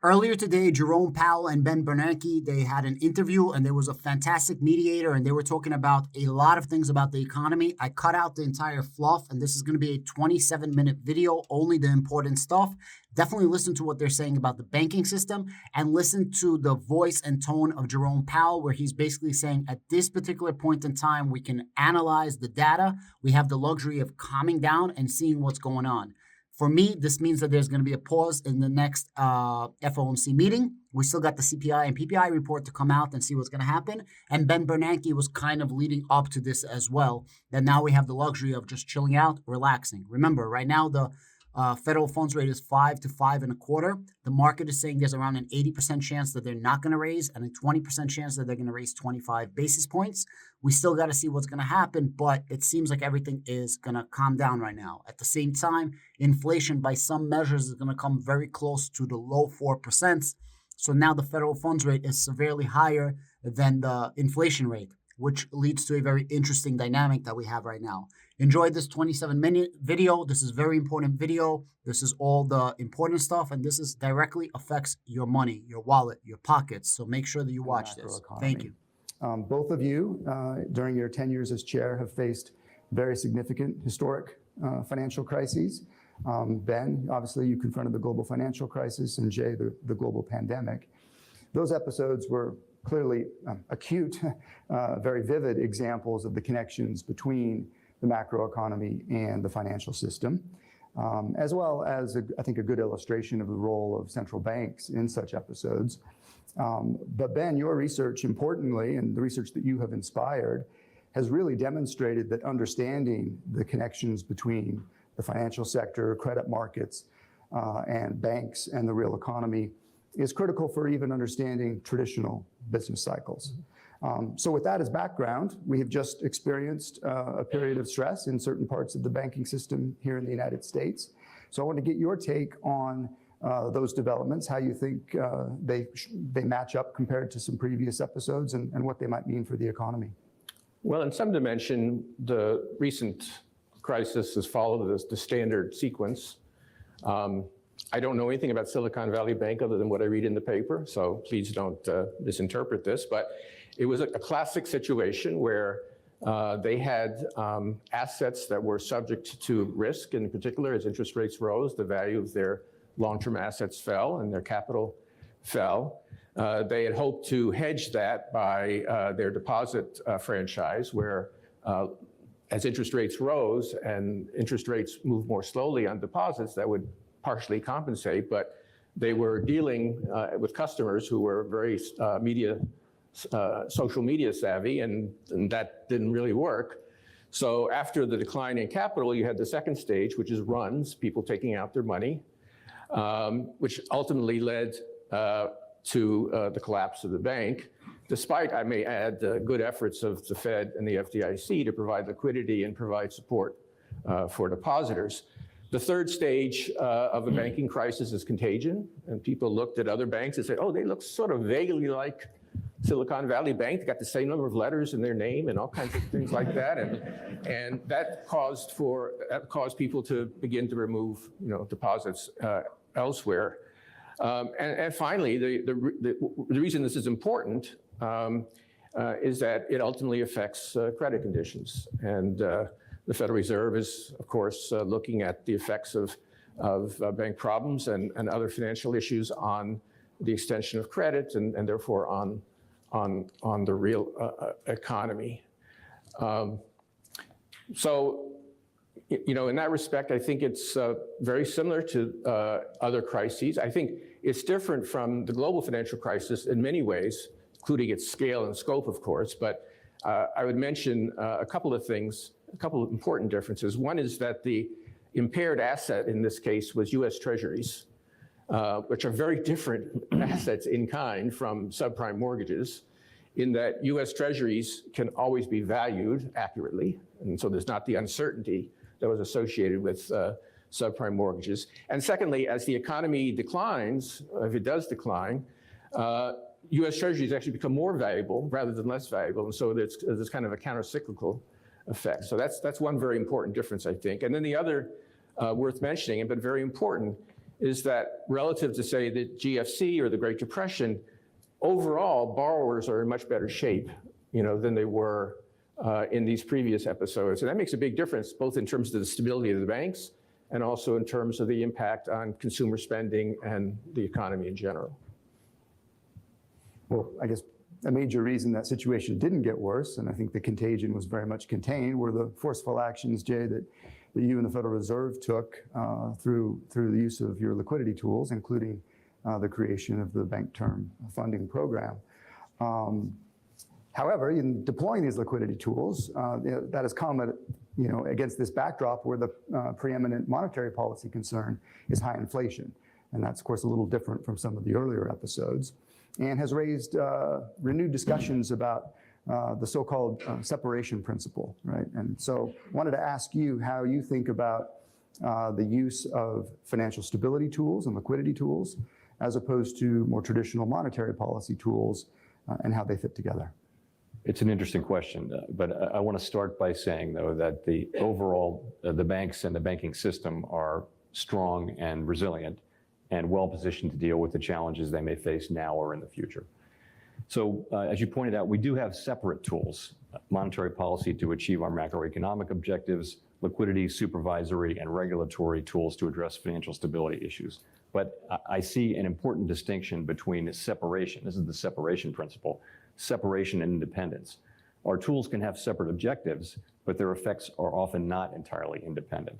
Earlier today, Jerome Powell and Ben Bernanke, they had an interview and there was a fantastic mediator and they were talking about a lot of things about the economy. I cut out the entire fluff and this is going to be a 27-minute video, only the important stuff. Definitely listen to what they're saying about the banking system and listen to the voice and tone of Jerome Powell, where he's basically saying at this particular point in time, we can analyze the data. We have the luxury of calming down and seeing what's going on. For me, this means that there's going to be a pause in the next FOMC meeting. We still got the CPI and PPI report to come out and see what's going to happen. And Ben Bernanke was kind of leading up to this as well, that now we have the luxury of just chilling out, relaxing. Remember, right now, the federal funds rate is 5 to 5.25. The market is saying there's around an 80% chance that they're not going to raise and a 20% chance that they're going to raise 25 basis points. We still got to see what's going to happen, but it seems like everything is going to calm down right now. At the same time, inflation by some measures is going to come very close to the low 4%. So now the federal funds rate is severely higher than the inflation rate, which leads to a very interesting dynamic that we have right now. Enjoyed this 27-minute video. This is very important video. This is all the important stuff, and this is directly affects your money, your wallet, your pockets. So make sure that you watch this. Thank you. Both of you, during your 10 years as chair, have faced very significant historic financial crises. Ben, obviously you confronted the global financial crisis, and Jay, the global pandemic. Those episodes were clearly acute, very vivid examples of the connections between the macroeconomy and the financial system, as well as, I think, a good illustration of the role of central banks in such episodes. But Ben, your research, importantly, and the research that you have inspired, has really demonstrated that understanding the connections between the financial sector, credit markets, and banks and the real economy is critical for even understanding traditional business cycles. So with that as background, we have just experienced a period of stress in certain parts of the banking system here in the United States. So I want to get your take on those developments, how you think they match up compared to some previous episodes, and what they might mean for the economy. Well, in some dimension, the recent crisis has followed the standard sequence. I don't know anything about Silicon Valley Bank other than what I read in the paper, so please don't misinterpret this. But it was a classic situation where they had assets that were subject to risk, and in particular, as interest rates rose, the value of their long-term assets fell and their capital fell. They had hoped to hedge that by their deposit franchise, where as interest rates rose and interest rates moved more slowly on deposits, that would partially compensate, but they were dealing with customers who were very social media savvy, and that didn't really work. So after the decline in capital, you had the second stage, which is runs, people taking out their money, which ultimately led to the collapse of the bank, despite, I may add, the good efforts of the Fed and the FDIC to provide liquidity and provide support for depositors. The third stage of the banking crisis is contagion, and people looked at other banks and said, oh, they look sort of vaguely like Silicon Valley Bank. They got the same number of letters in their name and all kinds of things like that, and that caused people to begin to remove, deposits elsewhere. And finally, the reason this is important is that it ultimately affects credit conditions, and the Federal Reserve is, of course, looking at the effects of bank problems and other financial issues on the extension of credit and therefore on the real economy. So, in that respect, I think it's very similar to other crises. I think it's different from the global financial crisis in many ways, including its scale and scope, of course, but I would mention a couple of things, a couple of important differences. One is that the impaired asset in this case was US Treasuries, which are very different assets in kind from subprime mortgages, in that US Treasuries can always be valued accurately, and so there's not the uncertainty that was associated with subprime mortgages. And secondly, as the economy declines, if it does decline, US Treasuries actually become more valuable rather than less valuable, and so there's kind of a counter-cyclical effect. So that's one very important difference, I think. And then the other worth mentioning, but very important, is that relative to, say, the GFC or the Great Depression, overall, borrowers are in much better shape, than they were in these previous episodes. And that makes a big difference, both in terms of the stability of the banks and also in terms of the impact on consumer spending and the economy in general. Well, I guess a major reason that situation didn't get worse, and I think the contagion was very much contained, were the forceful actions, Jay, that you and the Federal Reserve took through the use of your liquidity tools, including the creation of the Bank Term Funding Program. However, in deploying these liquidity tools, that has come at, against this backdrop where the preeminent monetary policy concern is high inflation. And that's, of course, a little different from some of the earlier episodes, and has raised renewed discussions about the so-called separation principle, right? And so I wanted to ask you how you think about the use of financial stability tools and liquidity tools as opposed to more traditional monetary policy tools and how they fit together. It's an interesting question, but I want to start by saying, though, that the overall, the banks and the banking system are strong and resilient and well-positioned to deal with the challenges they may face now or in the future. So as you pointed out, we do have separate tools, monetary policy to achieve our macroeconomic objectives, liquidity, supervisory, and regulatory tools to address financial stability issues. But I see an important distinction between separation, this is the separation principle, separation and independence. Our tools can have separate objectives, but their effects are often not entirely independent.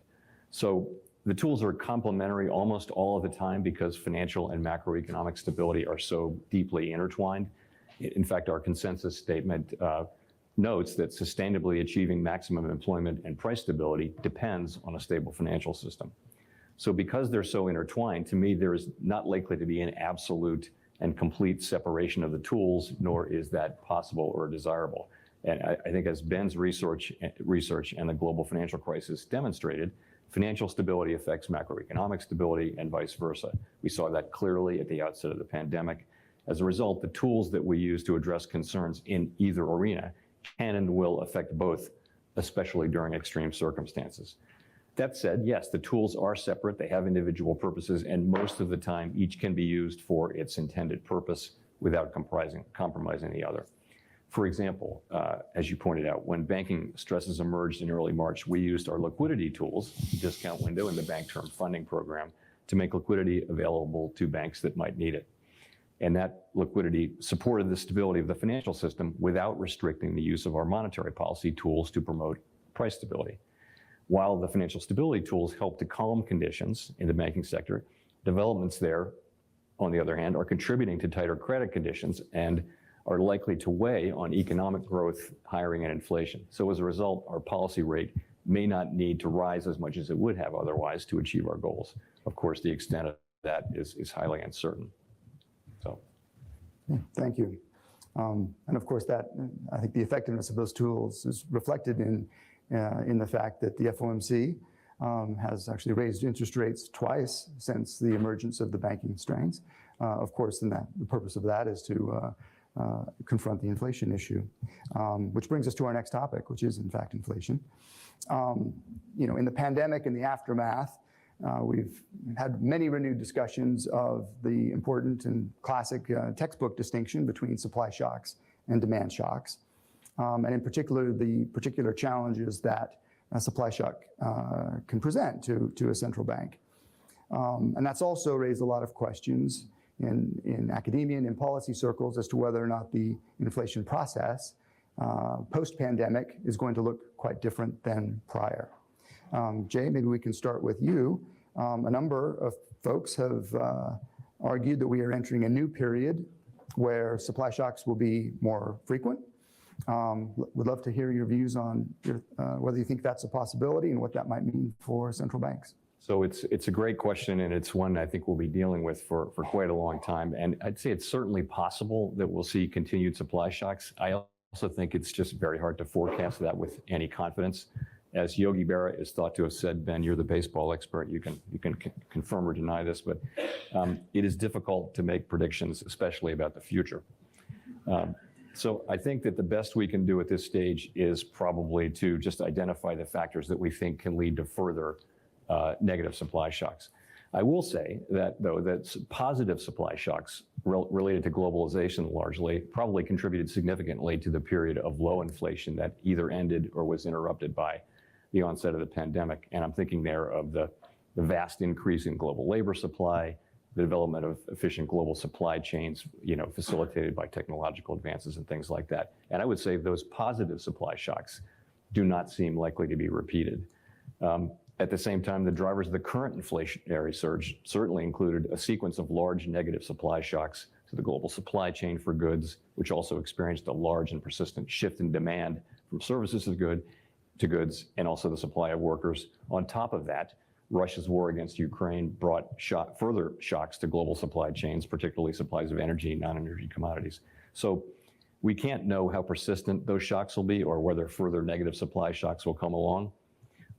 So the tools are complementary almost all of the time because financial and macroeconomic stability are so deeply intertwined. In fact, our consensus statement notes that sustainably achieving maximum employment and price stability depends on a stable financial system. So because they're so intertwined, to me, there is not likely to be an absolute and complete separation of the tools, nor is that possible or desirable. And I think as Ben's research and the global financial crisis demonstrated, financial stability affects macroeconomic stability and vice versa. We saw that clearly at the outset of the pandemic. As a result, the tools that we use to address concerns in either arena can and will affect both, especially during extreme circumstances. That said, yes, the tools are separate, they have individual purposes, and most of the time each can be used for its intended purpose without compromising the other. For example, as you pointed out, when banking stresses emerged in early March, we used our liquidity tools, discount window and the Bank Term Funding Program, to make liquidity available to banks that might need it. And that liquidity supported the stability of the financial system without restricting the use of our monetary policy tools to promote price stability. While the financial stability tools help to calm conditions in the banking sector, developments there, on the other hand, are contributing to tighter credit conditions and are likely to weigh on economic growth, hiring, and inflation. So as a result, our policy rate may not need to rise as much as it would have otherwise to achieve our goals. Of course, the extent of that is highly uncertain. So, thank you. And of course, that I think the effectiveness of those tools is reflected in the fact that the FOMC has actually raised interest rates twice since the emergence of the banking strains. Of course, and the purpose of that is to confront the inflation issue, which brings us to our next topic, which is in fact inflation. In the pandemic and the aftermath, we've had many renewed discussions of the important and classic textbook distinction between supply shocks and demand shocks. And in particular, the particular challenges that a supply shock can present to a central bank. And that's also raised a lot of questions in academia and in policy circles as to whether or not the inflation process post-pandemic is going to look quite different than prior. Jay, maybe we can start with you. A number of folks have argued that we are entering a new period where supply shocks will be more frequent. Would love to hear your views on whether you think that's a possibility and what that might mean for central banks. So it's a great question, and it's one I think we'll be dealing with for quite a long time. And I'd say it's certainly possible that we'll see continued supply shocks. I also think it's just very hard to forecast that with any confidence. As Yogi Berra is thought to have said, Ben, you're the baseball expert, you can confirm or deny this, but it is difficult to make predictions, especially about the future. So I think that the best we can do at this stage is probably to just identify the factors that we think can lead to further negative supply shocks. I will say that, though, that positive supply shocks related to globalization largely probably contributed significantly to the period of low inflation that either ended or was interrupted by the onset of the pandemic. And I'm thinking there of the vast increase in global labor supply, the development of efficient global supply chains, facilitated by technological advances and things like that. And I would say those positive supply shocks do not seem likely to be repeated. At the same time, the drivers of the current inflationary surge certainly included a sequence of large negative supply shocks to the global supply chain for goods, which also experienced a large and persistent shift in demand from services to goods, and also the supply of workers. On top of that, Russia's war against Ukraine brought further shocks to global supply chains, particularly supplies of energy and non-energy commodities. So we can't know how persistent those shocks will be or whether further negative supply shocks will come along.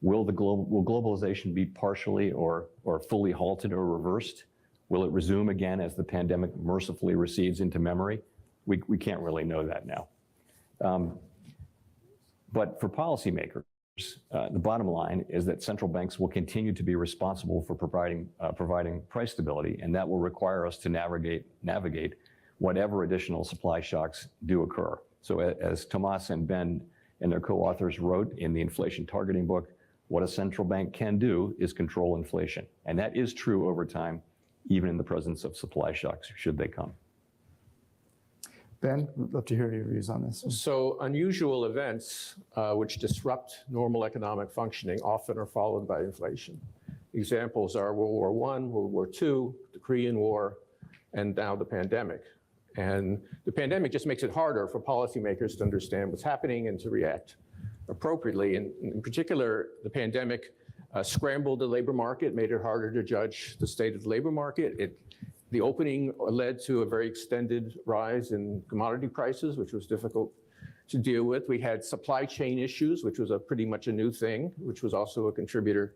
Will globalization be partially or fully halted or reversed? Will it resume again as the pandemic mercifully recedes into memory? We can't really know that now. But for policymakers, the bottom line is that central banks will continue to be responsible for providing price stability, and that will require us to navigate whatever additional supply shocks do occur. So as Tomas and Ben and their co-authors wrote in the inflation targeting book, what a central bank can do is control inflation. And that is true over time, even in the presence of supply shocks, should they come. Ben, I'd love to hear your views on this. So unusual events which disrupt normal economic functioning often are followed by inflation. Examples are World War I, World War II, the Korean War, and now the pandemic. And the pandemic just makes it harder for policymakers to understand what's happening and to react appropriately. And in particular, the pandemic scrambled the labor market, made it harder to judge the state of the labor market. The opening led to a very extended rise in commodity prices, which was difficult to deal with. We had supply chain issues, which was pretty much a new thing, which was also a contributor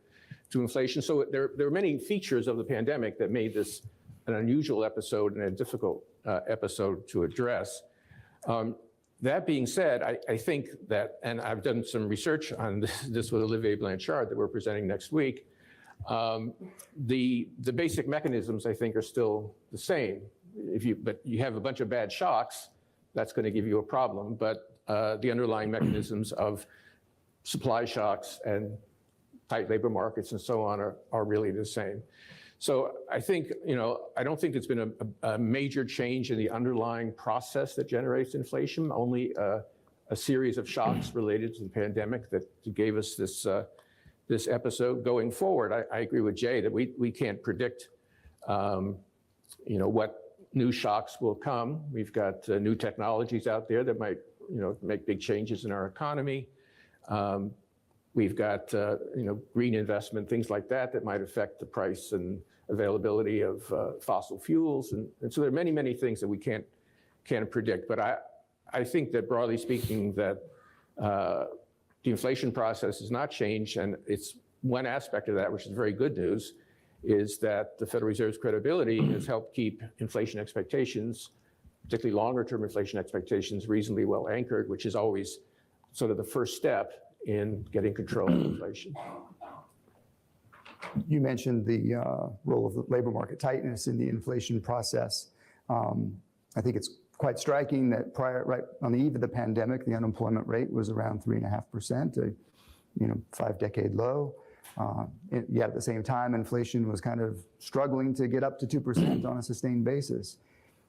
to inflation. So there are many features of the pandemic that made this an unusual episode and a difficult episode to address. That being said, I think that, and I've done some research on this with Olivier Blanchard that we're presenting next week, the basic mechanisms, I think, are still the same. But you have a bunch of bad shocks, that's going to give you a problem. But the underlying mechanisms of supply shocks and tight labor markets and so on are really the same. So I think, I don't think there's been a major change in the underlying process that generates inflation, only a series of shocks related to the pandemic that gave us this episode. Going forward, I agree with Jay that we can't predict, what new shocks will come. We've got new technologies out there that might, make big changes in our economy. We've got, green investment, things like that might affect the price and availability of fossil fuels. And so there are many, many things that we can't predict. But I think that broadly speaking that the inflation process has not changed. And it's one aspect of that, which is very good news, is that the Federal Reserve's credibility has helped keep inflation expectations, particularly longer term inflation expectations, reasonably well anchored, which is always sort of the first step in getting control of inflation. You mentioned the role of the labor market tightness in the inflation process. I think it's quite striking that right on the eve of the pandemic, the unemployment rate was around 3.5%, a 5-decade low. Yet at the same time, inflation was kind of struggling to get up to 2% on a sustained basis.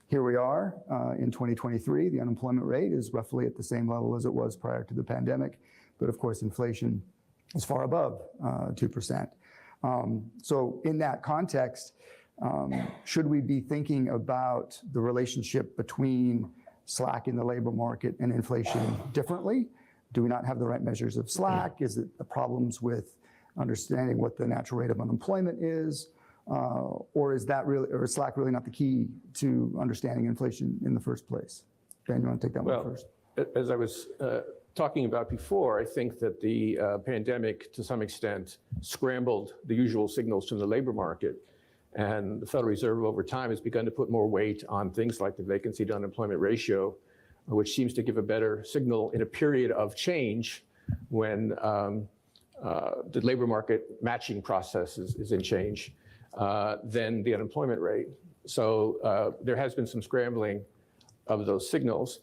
Here we are in 2023, the unemployment rate is roughly at the same level as it was prior to the pandemic. But of course, inflation is far above 2%. So in that context, should we be thinking about the relationship between slack in the labor market and inflation differently? Do we not have the right measures of slack? Is it the problems with understanding what the natural rate of unemployment is? Or is slack really not the key to understanding inflation in the first place? Ben, you want to take that one first? As I was talking about before, I think that the pandemic, to some extent, scrambled the usual signals from the labor market. And the Federal Reserve over time has begun to put more weight on things like the vacancy to unemployment ratio, which seems to give a better signal in a period of change when the labor market matching process is in change. than the unemployment rate. So there has been some scrambling of those signals.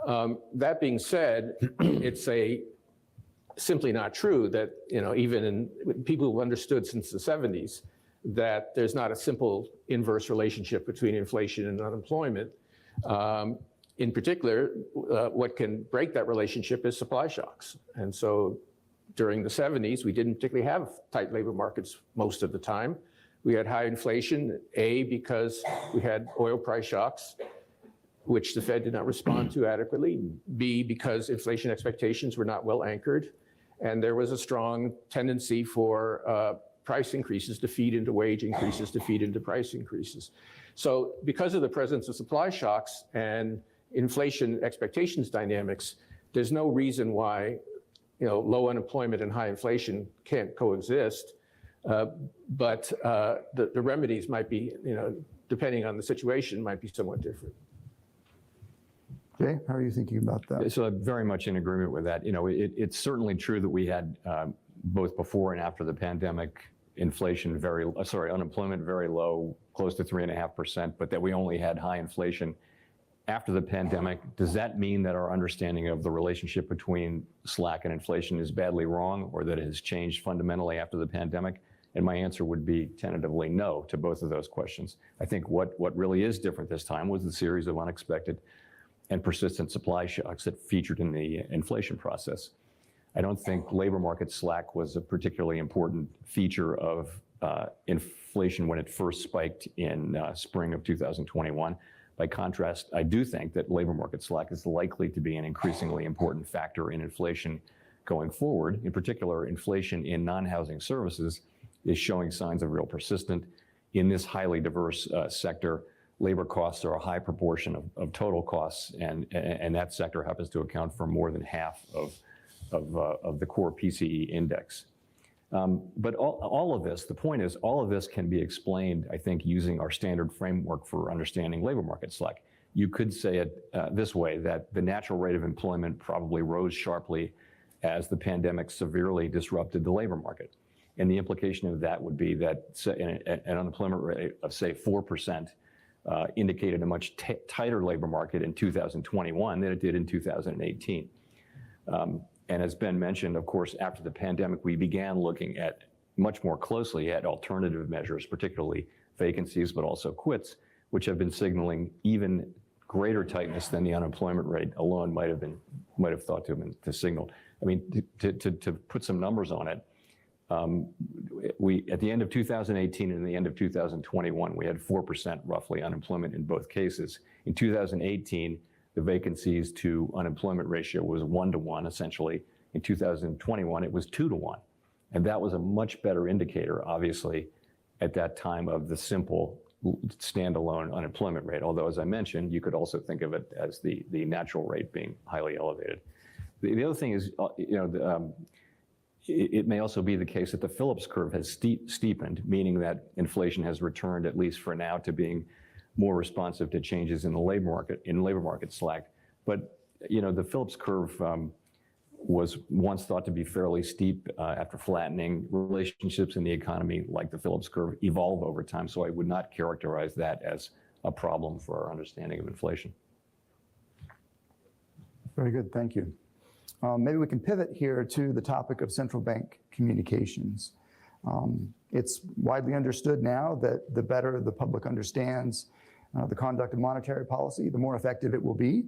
That being said, it's simply not true that, even in people who understood since the 70s that there's not a simple inverse relationship between inflation and unemployment. In particular, what can break that relationship is supply shocks. And so during the 70s, we didn't particularly have tight labor markets most of the time. We had high inflation, A, because we had oil price shocks, which the Fed did not respond to adequately, B, because inflation expectations were not well anchored, and there was a strong tendency for price increases to feed into wage increases, to feed into price increases. So because of the presence of supply shocks and inflation expectations dynamics, there's no reason why low unemployment and high inflation can't coexist. But the remedies might be, depending on the situation, might be somewhat different. Jay, how are you thinking about that? So I'm very much in agreement with that. It's certainly true that we had both before and after the pandemic unemployment very low, close to 3.5%, but that we only had high inflation after the pandemic. Does that mean that our understanding of the relationship between slack and inflation is badly wrong, or that it has changed fundamentally after the pandemic? And my answer would be tentatively no to both of those questions. I think what really is different this time was the series of unexpected and persistent supply shocks that featured in the inflation process. I don't think labor market slack was a particularly important feature of inflation when it first spiked in spring of 2021. By contrast, I do think that labor market slack is likely to be an increasingly important factor in inflation going forward. In particular, inflation in non-housing services is showing signs of real persistent. In this highly diverse sector, labor costs are a high proportion of total costs, and that sector happens to account for more than half of the core PCE index. But all of this, the point is, all of this can be explained, I think, using our standard framework for understanding labor market slack. You could say it this way, that the natural rate of employment probably rose sharply as the pandemic severely disrupted the labor market. And the implication of that would be that an unemployment rate of, say, 4% indicated a much tighter labor market in 2021 than it did in 2018. And as Ben mentioned, of course, after the pandemic, we began looking at much more closely at alternative measures, particularly vacancies, but also quits, which have been signaling even greater tightness than the unemployment rate alone might have thought to have been signaled. I mean, to put some numbers on it, at the end of 2018 and the end of 2021, we had 4% roughly unemployment in both cases. In 2018, the vacancies to unemployment ratio was 1-to-1 essentially. In 2021, it was 2-to-1. And that was a much better indicator, obviously, at that time of the simple standalone unemployment rate. Although, as I mentioned, you could also think of it as the natural rate being highly elevated. The other thing is, it may also be the case that the Phillips curve has steepened, meaning that inflation has returned, at least for now, to being more responsive to changes in the labor market slack. But the Phillips curve was once thought to be fairly steep after flattening. Relationships in the economy, like the Phillips curve, evolve over time. So I would not characterize that as a problem for our understanding of inflation. Very good, thank you. Maybe we can pivot here to the topic of central bank communications. It's widely understood now that the better the public understands the conduct of monetary policy, the more effective it will be.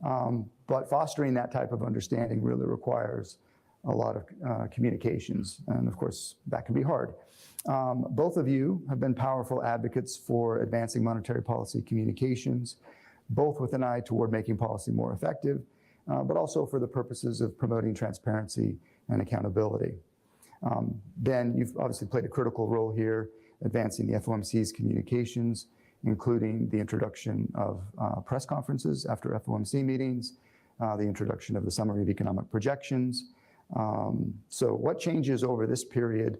But fostering that type of understanding really requires a lot of communications. And of course, that can be hard. Both of you have been powerful advocates for advancing monetary policy communications, both with an eye toward making policy more effective, but also for the purposes of promoting transparency and accountability. Ben, you've obviously played a critical role here, advancing the FOMC's communications, including the introduction of press conferences after FOMC meetings, the introduction of the summary of economic projections. So what changes over this period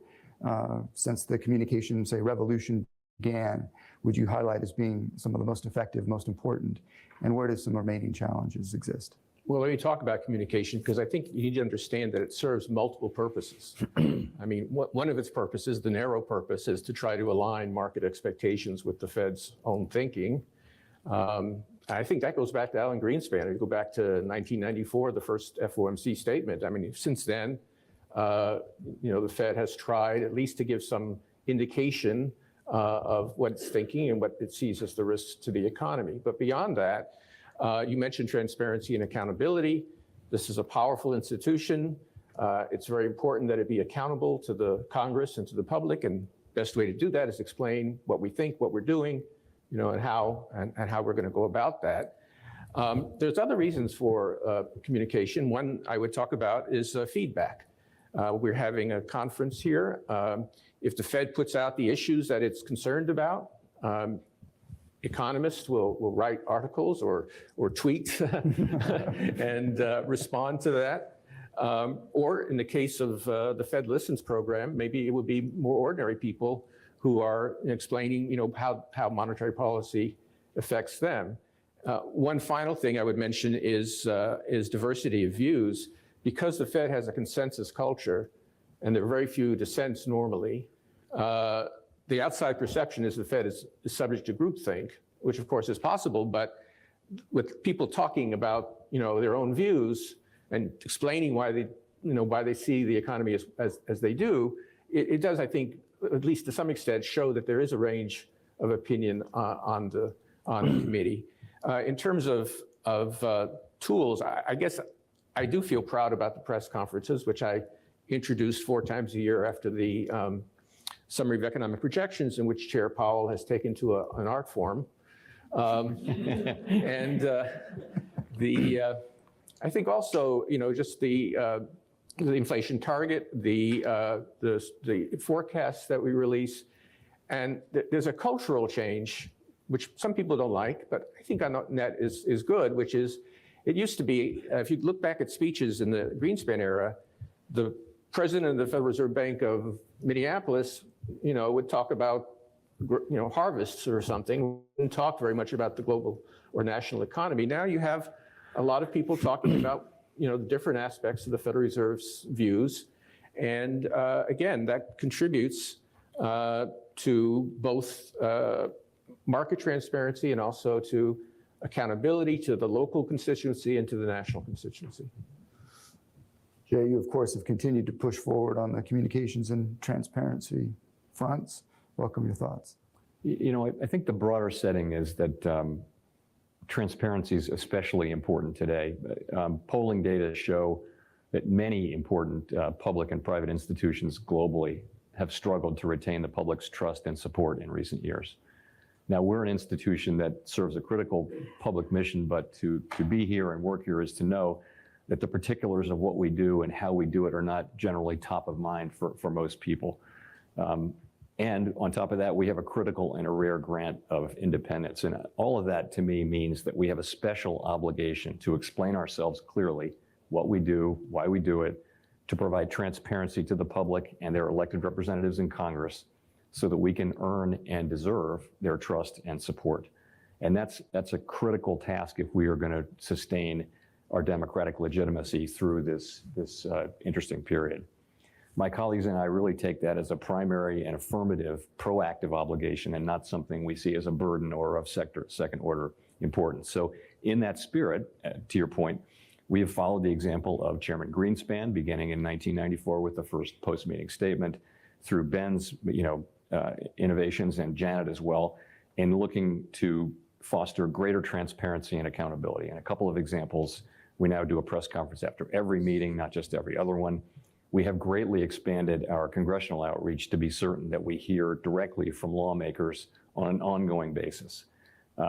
since the communication, say, revolution began, would you highlight as being some of the most effective, most important, and where do some remaining challenges exist? Well, let me talk about communication, because I think you need to understand that it serves multiple purposes. I mean, one of its purposes, the narrow purpose, is to try to align market expectations with the Fed's own thinking. I think that goes back to Alan Greenspan. You go back to 1994, the first FOMC statement. I mean, since then, the Fed has tried at least to give some indication of what it's thinking and what it sees as the risks to the economy. But beyond that, you mentioned transparency and accountability. This is a powerful institution. It's very important that it be accountable to the Congress and to the public, and best way to do that is explain what we think, what we're doing, and how we're going to go about that. There's other reasons for communication. One I would talk about is feedback. We're having a conference here. If the Fed puts out the issues that it's concerned about, economists will write articles or tweets and respond to that. Or in the case of the Fed Listens program, maybe it would be more ordinary people who are explaining, how monetary policy affects them. One final thing I would mention is diversity of views. Because the Fed has a consensus culture, and there are very few dissents normally, the outside perception is the Fed is subject to groupthink, which of course is possible, but with people talking about, their own views and explaining why they see the economy as they do, it does, I think, at least to some extent, show that there is a range of opinion on the committee. In terms of tools, I guess I do feel proud about the press conferences, which I introduced 4 times a year after the Summary of Economic Projections, in which Chair Powell has taken to an art form. I think also, just the inflation target, the forecasts that we release, and there's a cultural change, which some people don't like, but I think on net is good, which is, it used to be, if you look back at speeches in the Greenspan era, the president of the Federal Reserve Bank of Minneapolis, would talk about, harvests or something, and talk very much about the global or national economy. Now you have a lot of people talking about, the different aspects of the Federal Reserve's views. And again, that contributes to both market transparency and also to accountability to the local constituency and to the national constituency. Jay, you of course have continued to push forward on the communications and transparency fronts. Welcome your thoughts. I think the broader setting is that transparency is especially important today. Polling data show that many important public and private institutions globally have struggled to retain the public's trust and support in recent years. Now, we're an institution that serves a critical public mission, but to be here and work here is to know that the particulars of what we do and how we do it are not generally top of mind for most people. And on top of that, we have a critical and a rare grant of independence. And all of that to me means that we have a special obligation to explain ourselves clearly, what we do, why we do it, to provide transparency to the public and their elected representatives in Congress, so that we can earn and deserve their trust and support. And that's a critical task if we are going to sustain our democratic legitimacy through this interesting period. My colleagues and I really take that as a primary and affirmative, proactive obligation, and not something we see as a burden or of second order importance. So in that spirit, to your point, we have followed the example of Chairman Greenspan, beginning in 1994 with the first post-meeting statement, through Ben's innovations, and Janet as well, in looking to foster greater transparency and accountability. And a couple of examples, we now do a press conference after every meeting, not just every other one. We have greatly expanded our congressional outreach to be certain that we hear directly from lawmakers on an ongoing basis,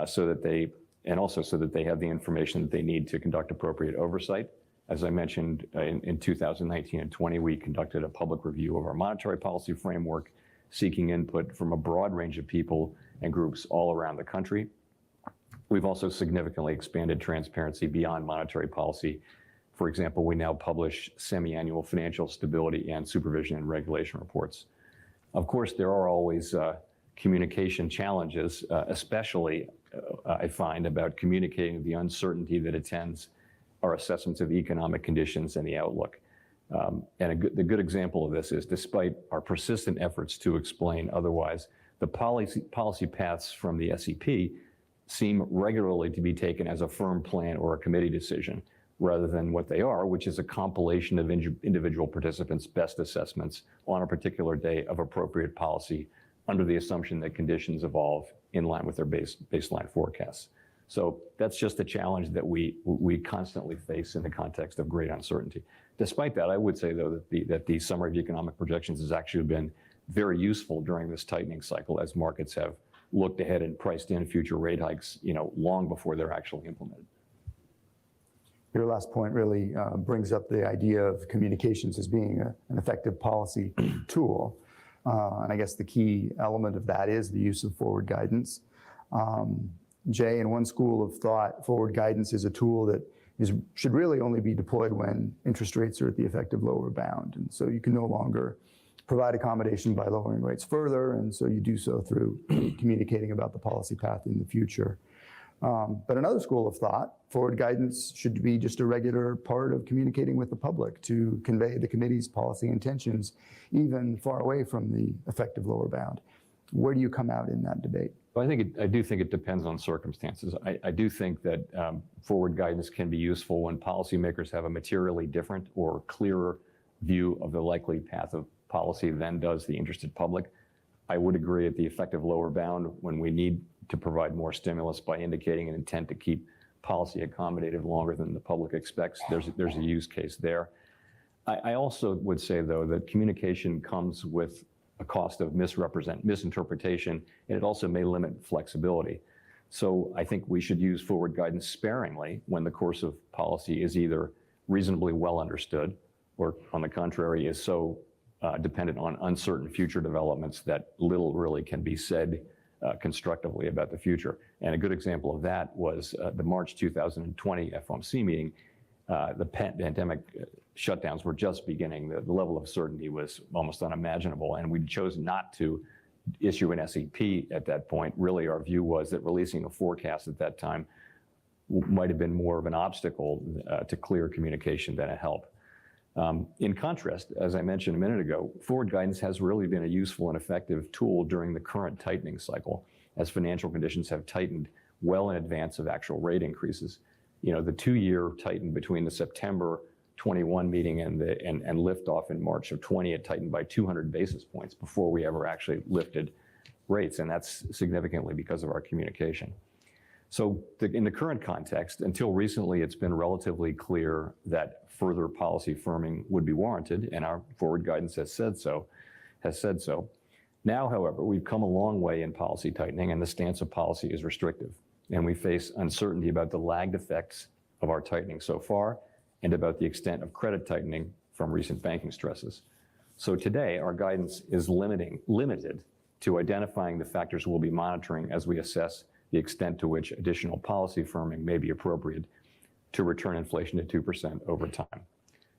so that they have the information that they need to conduct appropriate oversight. As I mentioned, in 2019 and 20, we conducted a public review of our monetary policy framework, seeking input from a broad range of people and groups all around the country. We've also significantly expanded transparency beyond monetary policy. For example, we now publish semi-annual financial stability and supervision and regulation reports. Of course, there are always communication challenges, especially I find about communicating the uncertainty that attends our assessments of economic conditions and the outlook. The good example of this is, despite our persistent efforts to explain otherwise, the policy paths from the SEP seem regularly to be taken as a firm plan or a committee decision, rather than what they are, which is a compilation of individual participants' best assessments on a particular day of appropriate policy under the assumption that conditions evolve in line with their baseline forecasts. So that's just a challenge that we constantly face in the context of great uncertainty. Despite that, I would say, though, that the summary of economic projections has actually been very useful during this tightening cycle, as markets have looked ahead and priced in future rate hikes, long before they're actually implemented. Your last point really brings up the idea of communications as being an effective policy tool. And I guess the key element of that is the use of forward guidance. Jay, in one school of thought, forward guidance is a tool that should really only be deployed when interest rates are at the effective lower bound. And so you can no longer provide accommodation by lowering rates further, and so you do so through communicating about the policy path in the future. But another school of thought, forward guidance should be just a regular part of communicating with the public to convey the committee's policy intentions, even far away from the effective lower bound. Where do you come out in that debate? Well, I do think it depends on circumstances. I do think that forward guidance can be useful when policymakers have a materially different or clearer view of the likely path of policy than does the interested public. I would agree at the effective lower bound when we need to provide more stimulus by indicating an intent to keep policy accommodative longer than the public expects. There's a use case there. I also would say, though, that communication comes with a cost of misinterpretation, and it also may limit flexibility. So I think we should use forward guidance sparingly when the course of policy is either reasonably well understood or, on the contrary, is so dependent on uncertain future developments that little really can be said constructively about the future. And a good example of that was the March 2020 FOMC meeting. The pandemic shutdowns were just beginning. The level of certainty was almost unimaginable, and we chose not to issue an SEP at that point. Really, our view was that releasing a forecast at that time might have been more of an obstacle to clear communication than a help. In contrast, as I mentioned a minute ago, forward guidance has really been a useful and effective tool during the current tightening cycle, as financial conditions have tightened well in advance of actual rate increases. The 2-year tightened between the September 21 meeting and liftoff in March of 20. It tightened by 200 basis points before we ever actually lifted rates, and that's significantly because of our communication. So in the current context, until recently, it's been relatively clear that further policy firming would be warranted, and our forward guidance has said so. Now, however, we've come a long way in policy tightening, and the stance of policy is restrictive, and we face uncertainty about the lagged effects of our tightening so far and about the extent of credit tightening from recent banking stresses. So today, our guidance is limited to identifying the factors we'll be monitoring as we assess the extent to which additional policy firming may be appropriate to return inflation to 2% over time.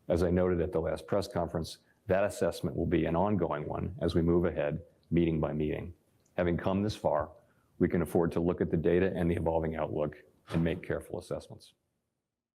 As I noted at the last press conference, that assessment will be an ongoing one as we move ahead, meeting by meeting. Having come this far, we can afford to look at the data and the evolving outlook and make careful assessments.